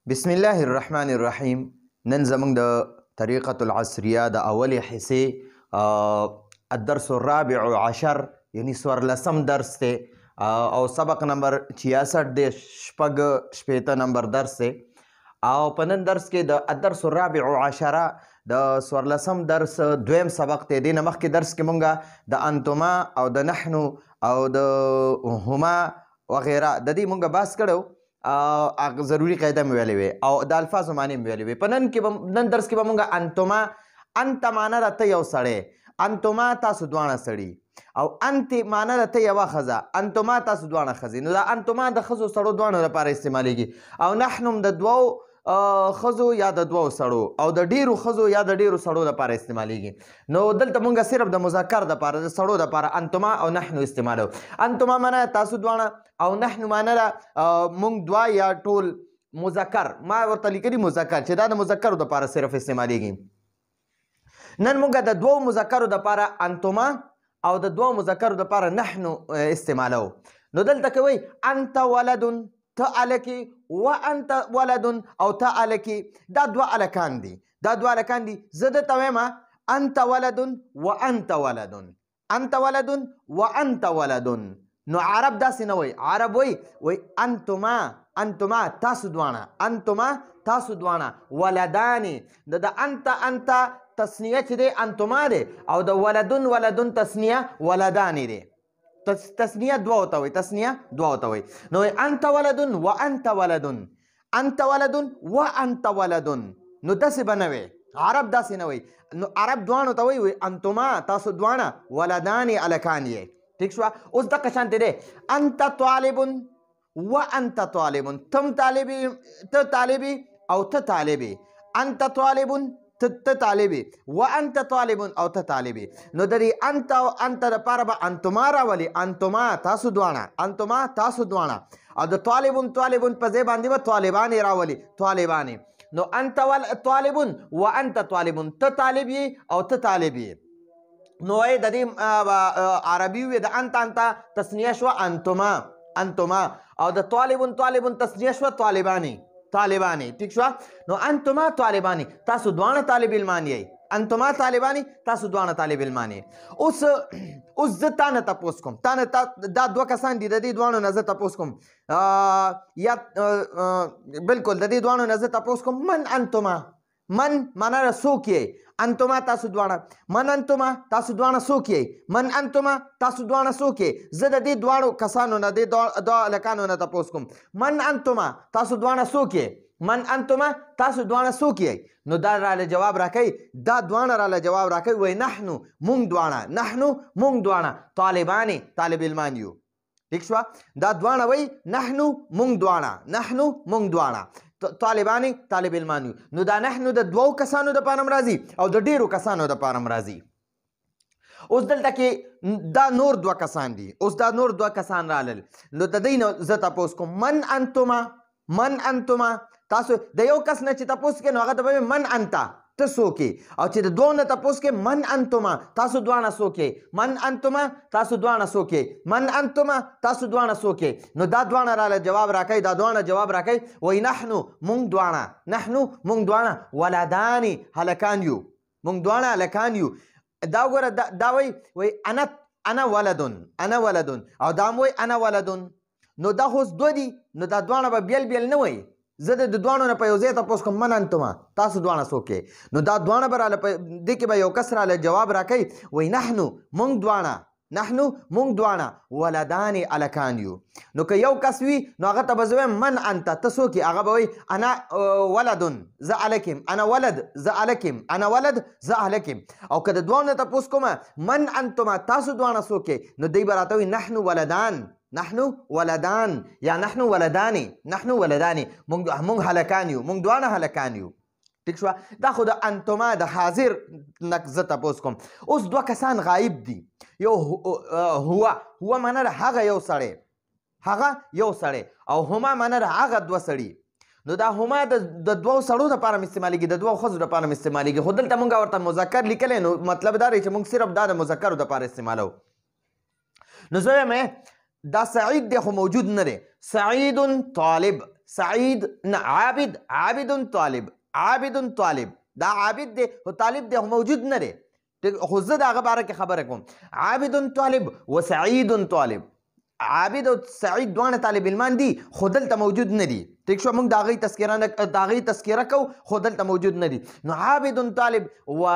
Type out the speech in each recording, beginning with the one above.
بسم الله الرحمن الرحیم. نن زمونږ د طریقة العصریه د اولې حصې الدرس الرابع عشر یعنی 14 درس دی او سبق نمبر 66 دی، شپږ نمبر درس دی. او په نن درس کې د الدرس الرابع عشره د 14 درس دویم سبق دی. دې نه مخکې درس کې مونږ د انتما او د نحنو او د هما وغیره د دې مونږ بحث کړو. ضروری قاعده مې ویلې وې او د الفاظو معنی مې ویلې وې. په نن درس کې به مونږ انتما، انت معنی ده ته یو سړی، انتما تاسو دواړه سړي، او انت معنی ده ته یوه ښځه، انتما تاسو دواړه ښځې. نو دا انتما د ښځو سړو دواړو لپاره استعمالیږي، او نحنو د دوو ښځو یا د دوو سړو او د ډیرو ښځو یا د ډیرو سړو لپاره استعمالیږي. نو دلته مونږ صرف د مذکر دپاره د سړو دپاره انتما او نحنو استعمالو. انتما معنی تاسو دواړه او نحنو معنی ده مونږ دوه یا ټول مذکر. ما ورته لیکلي مذکر چې دا د مذکرو دپاره صرف استعمالیږي. نن مونږ د دوو مذکرو دپاره انتما او د دوو مذکرو دپاره نحنو استعمالو. نو دلته کوي انت ولدن، ته الکی، و انت ولدن او ته الکی. دا دوه الکان دي، دا دوه الکان دي. زه درته وایم انت ولدن و انت ولدن، انت ولدن و انت ولدن. نو عرب داسې نه وایي، عرب وایي انتما، انتما تاسو دواړه، انتما تاسو دواړه. ولدانې د انت تسنیه چې دی انتما دی، او د ولدن ولدن تسنیه ولدانې دی. تسنیه دوه ته وایي، تسنیه دوه ته وایي. نو انت ولدن و انت ولدن، انت ولدن و انت ولدن. نو داسې به نه وي، عرب داسې نه وایي. نو عرب دواړو ته وایي انتما تاسو دواړه، ولدانې الکان یې. ٹھیک شوه. اوس دقه شانتې دی انت طالبن و انت طالبن، تم طالبي، ته طالبي او ته طالبي. انت طالبن ته طالبي، و انت طالبن او ته طالبي. نو د دې انت او انت دپاره به انتما راولي، انتما تاسو دواړه، انتما تاسو دواړه. او د طالبن طالبن په ځای باندې به طالبانې راولي، طالبانې. نو انت طالبن و انت طالبن، ته طالب یې او ته طالب یې. نو د دې عربي وي د انت تسنیه شوه انتما، انتما، او د طالبن طالبن تسنیه شوه طالبانې، طالبانې. ٹھیک شوه. نو انتما طالبانې تاسو دواړه طالب علمان یئ، انتما طالبانې تاسو دواړه طالب علمان یئ. اوس زه تا نه تپوس کوم، تا نه دا دوه کسان دي، د دې دواړو نه زه تپوس کوم، یا بلکل د دې دواړو نه زه تپوس کوم من انتما. من معنی ده څوک یئ، انتما تاسو دواړه، من انتما تاسو دواړه څوک یئ، من انتما تاسو دواړه څوک یئ. زه د دې دواړو کسانو نه، د دوه هلکانو نه تپوس کوم من انتما تاسو دواړه څوک یئ، من انتما تاسو دواړه څوک یئ. نو دا راله جواب راکوي، دا دواړه راله جواب راکوي، وایي نحنو مونږ دواړه، نحنو مونږ دواړه طالبانې طالب علمان یو. ٹھیک شوه. دا دواړه وایي نحنو مونږ دواړه، نحنو مونږ دواړه طالبانې طالب علمان یو. نو دا نحنو د دوو کسانو دپاره هم راځي او د ډیرو کسانو دپاره هم راځي. اوس دلته کې دا نور دوه کسان دي، اوس دا نور دوه کسان رالل. نو د دوی نه زه تپوس کوم من انتما، من انتما. تاسو د یو کس نه چې تپوس کوې نو هغه ته به من انته، ته څوک یې. او چې د دوو نه تپوس کوې من انتما تاسو دواړه څوک یې، من انتما تاسو دواړه څوک یې، من انتما تاسو دواړه څوک یې. نو دا دواړه راله جواب راکوي، دا دواړه جواب راکوي، وایي نحنو مونږ دواړه، نحنو مونږ دواړه ولدانې هلکان یو، مونږ دواړه هلکان یو. دا وګوره دا وایي انا ولدن، انا ولدن، او دا هم وایي انا ولدن. نو دا خو اوس دوه دي، نو دا دواړه به بیل بیل نه وایي. زه د دواړو نه په یو ځای تپوس کوم من انتما تاسو دواړه څوک یې. نو دا دواړه به راله دې کې به یو کس راله جواب راکوي، وایي نحنو مونږ دواړه، نحنو مونږ دواړه ولدانې هلکان یو. نو که یو کس وي نو هغه ته به زه وایم من انته، ته څوک یې. هغه به وایي انا ولدن، زه هلک یم، انا ولد، زه هلک یم، انا ولد، زه هلک یم. او که د دوو نه تپوس کومه من انتما تاسو دواړه څوک یې، نو دوی به راته وایي نحنو ولدان، نحنو ولدان، یا نحنو ولدانی، نحنو ولدانی، مونږ هلکان یو، مونږ دواړه هلکان یو. ٹھیک شوه. دا خو د انتما د حاضر نه زه تپوس کوم. اوس دوه کسان غایب دي. یو هو معنی ده هغه یو سړی، هغه یو سړی، او هما معنی ده هغه دوه سړي. نو دا هما د دوو سړو دپاره هم استعمالیږي، د دوو ښځو دپاره هم استعمالیږي. خو دلته مونږ ورته مذکر لیکلی، نو مطلب دا دی چې مونږ صرف دا د مذکرو دپاره استعمالو. نو زه وایم دا سعید دی خو موجود نه دی. سعید طالب، سعید نه عابد عابد طالب عابد طالب دا عابد دی خو طالب دی موجود نه دی خو زه د هغه باره کې خبره کوم عابد طالب و سعید طالب عابد او سعید دواړه طالب علمان دي خو دلته موجود نه دي ټیک شو موږ د هغوی تذکره کوو خو دلته موجود نه دي نو عابد طالب و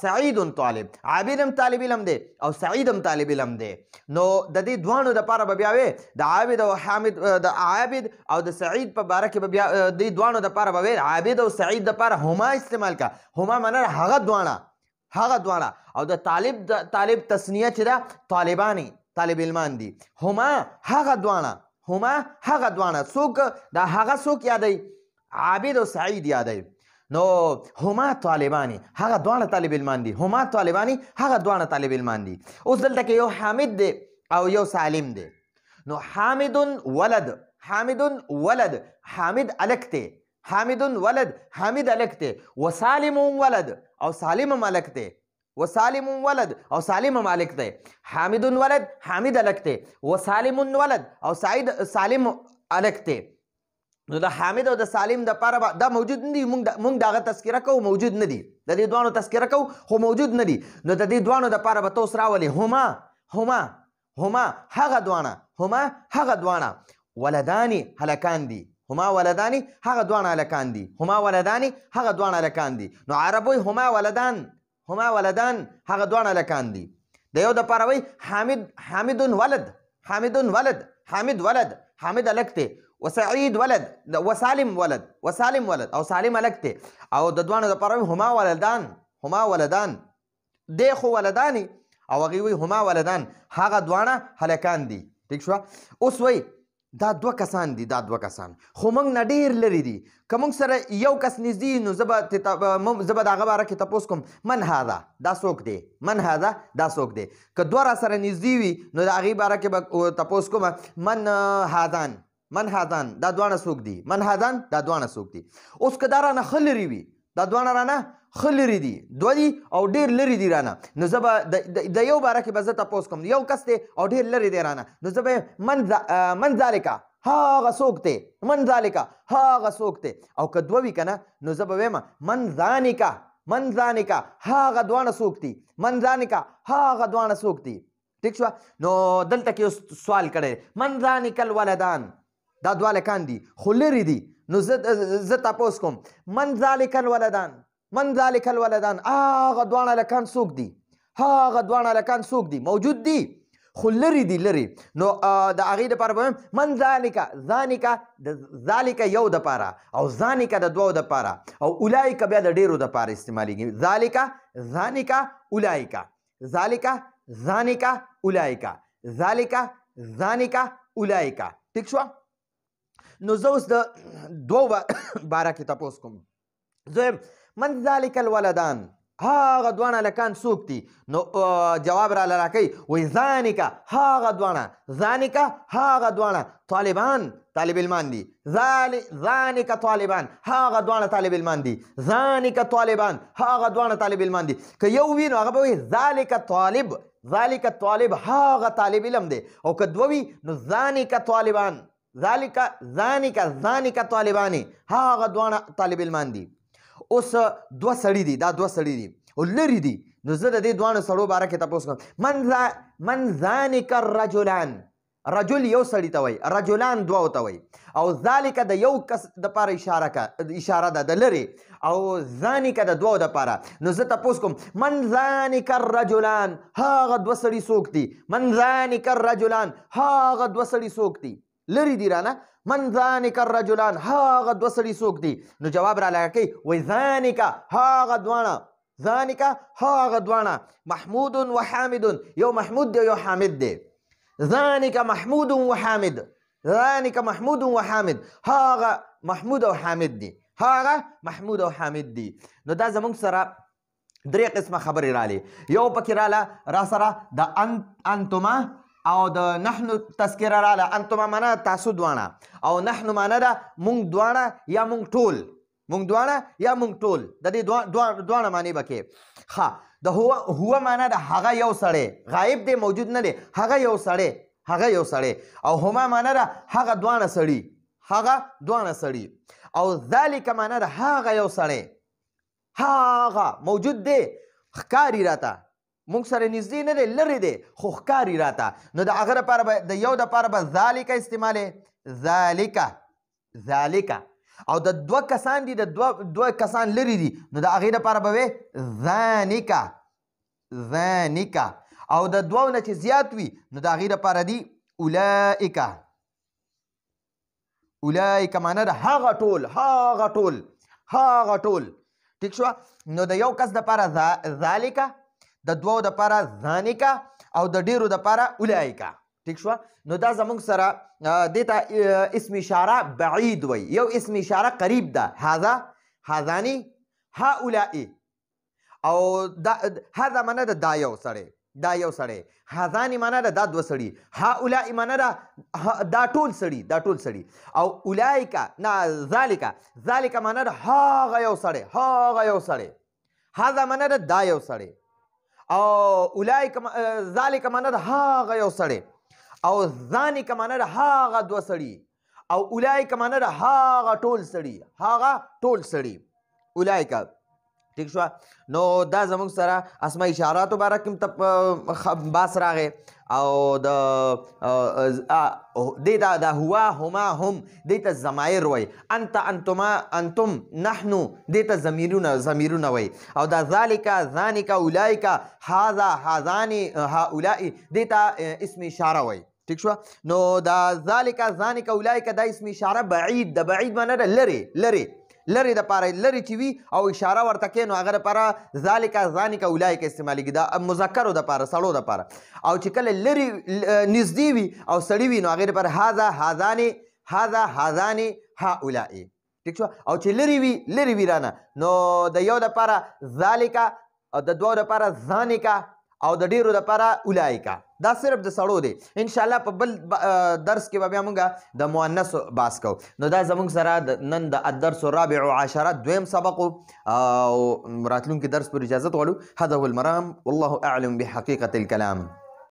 سعید طالب عابد هم طالب علم دی او سعید هم طالب علم دی نو د دې دواړو دپاره به بیا وې د عابد او حامد د عابد او د سعید په باره کې به بیا دې دواړو دپاره به وې عابد او سعید دپاره هما استعمال کا هما معنی هغه دواړه او د طالب تسنیه چې ده طالبانی طالب علمان دي هما هغه دواړه څوک دا هغه څوک یادوي عابد او سعید یادوي نو هما طالبانی هغه دواړه طالب علمان دي هما طالبانی هغه دواړه طالب علمان دي اوس دلته کې یو حامد دی او یو سالم دی نو حامد ولد حامد الک دی حامد ولد حامد الک دی وسالم ولد او سالم ملک دی وسالم ولد او سالم مالک دی حامد ولد حامد الک دی وسالم ولد او سالم الک دی نو د حامد او د سالم د پاره دا موجود نه دي مونږ دغه تذکره کوو موجود نه دي د دې دوانو تذکره کوو خو موجود نه دي نو د دې دوانو د پاره به تاسو راولي هما هغه دوانه ولدانی هلکان دي هما ولدانی هغه دوانه هلکان دي نو عربوی هما ولدان هغه دوانه هلکان دي د یو د پاره وای حامد ولد حامد الک دی وسعید ولد وسالم ولد او سالم الک دی او د دوانو د پاره هما ولدان دی خو ولدانی او هغوی وی هما ولدان هغه دوانه هلکان دي ټیک شوه اوس وی دا دوه کسان خو موږ نه ډېر لرې دي که موږ سره یو کس نږدې نو زه به د هغه باره کې تپوس کوم من هذا دا څوک دی که دوه را سره نږدې وي نو د هغې باره کې به تپوس کوم من هذان دا دواړه څوک دي اوس که دا رانه ښه لرې وي دا دواړه رانه ښه لرې دي دوه دي او ډېر لرې دي رانه نو زه به د یو باره کې به زه تپوس کوم یو کس دی او ډېر لرې دی رانه نو زه به من ذالکه هغه څوک دی او که دوه وي که نه نو زه به وایم من ذانکه هغه دواړه څوک دي ټیک شوه نو دلته کې یو سوال کړی من ذانکه الولدان دا دوه هلکان دي خو لرې دي نو زه تپوس کوم من ذالکه الولدان هغه دواړه هلکان څوک دي موجود دي خو لرې دي نو د هغې دپاره به وایم من ذالکه یو دپاره او ذانکه د دوو دپاره او اولایکه بیا د ډېرو دپاره استعمالیږي ذالکه اولایکه ټیک شوه نو زه اوس د دوو باره کې تپوس کوم زه من ذالک الولدان هغه دوانه هلکان څوک دي نو جواب راله راکوي وایي هغه دوانه طالبان طالب علمان دي ذانک طالبان هغه دوانه طالب علمان دي هغه دوانه طالب علمان دي که یو وي نو هغه به وایي ذالک طالب هغه طالب علم دی او که دوه وي نو ذانک طالبان ذانک طالبانی هغه دوانه طالب علمان دي اوس دوه سړي دي او لرې دي نو زه د دې دوانو سړو باره کې تپوس کوم من ذانک الرجلان رجل یو سړي ته وایي رجلان دوه ته وایي او ذالک د یو کس دپاره اشاره ده د لرې او ذانک د دوو دپاره نو زه تپوس کوم من ذانک الرجلان هغه دوه سړي څوک دي لرې دي رانه من ذانک الرجلان هغه دوه سړي څوک دي نو جواب را لګه کوي وایي ذانک هغه دوانه محمود و حامد یو محمود دی یو حامد دی ذانک محمود و حامد هغه محمود او حامد دي نو دا زموږ سره درې قسمه خبرې رالی یو پکې راله را سره د انتما او د نحنو تذکره راله انتما معنا تاسو دواړه او نحنو معنا ده مونږ دواړه یا مونږ ټول د دې دواړه معنی به کې ښه د هو معنا ده هغه یو سړی غایب دی موجود نه دی هغه یو سړی او هما معنا ده هغه دواړه هغه دواړه سړي او ذالک معنا د هغه یو سړی هغه موجود دی ښکاري راته موږ سره نږدې نه دی لرې دی خو ښکاري راته نو د هغه دپاره به د یو دپاره به ذالک استعمالې ذالک او د دوه کسان دي د دوه کسان لرې دي نو د هغې دپاره به وې ذانک او د دوو نه چې زیات وي نو د هغې دپاره دي اولئک معنا د هغه ټول ټیک شوه نو د یو کس دپاره ذالک د دوو دپاره ذانک او د ډیرو دپاره اولئک ټیک شوه نو دا زموږ سره دې ته اسم اشاره بعید وی یو اسم اشاره قریب ده هذانی هؤلاء او هذا معنا د دا یو سړی هذانی معنا د دا دوه سړي هؤلاء معنا دا ټول سړي او اولئک نه ذالک معنا د هغه یو سړی هذا معنا د دا یو سړی او اولئک ذالک معنا د هغه یو سړی او ذانک معنا د هغه دوه سړي او اولئک معنا د هغه ټول سړي اولئک ټیک شوه نو دا زموږ سره اسماء اشاراتو باره کې باس راغی او دې ته د هوا هما هم دې ته ضمایر وی انت انتما انتم نحنو دې ته ضمیرونه وی او دا ذانک اولئک هذا هذانی هؤلاء دې ته اسم اشاره وی ټیک شوه نو دا ذانک اولئک دا اسم اشاره بعید د بعید معنا د لرې دپاره لرې چې وي او اشاره ورته کوي نو هغه دپاره ذانک اولئک استعمالیږي دا مذکرو دپاره سړو دپاره او چې کله لرې نږدې وي او سړي وي نو هغې دپاره هذا هذانی هؤلاء ټیک شوه او چې لرې وي رانه نو د یو دپاره ذالک او د دوو دپاره ذانک او د ډیرو دپاره اولئک دا صرف د سړو دی انشاءالله په بل درس کې به بیا مونږ د مؤنث باس کوو نو دا زموږ سره نن د الدرس الرابع عشر دویم سبق او راتلونکي درس پر اجازت غواړو هذا هو المرام والله اعلم بحقیقة الكلام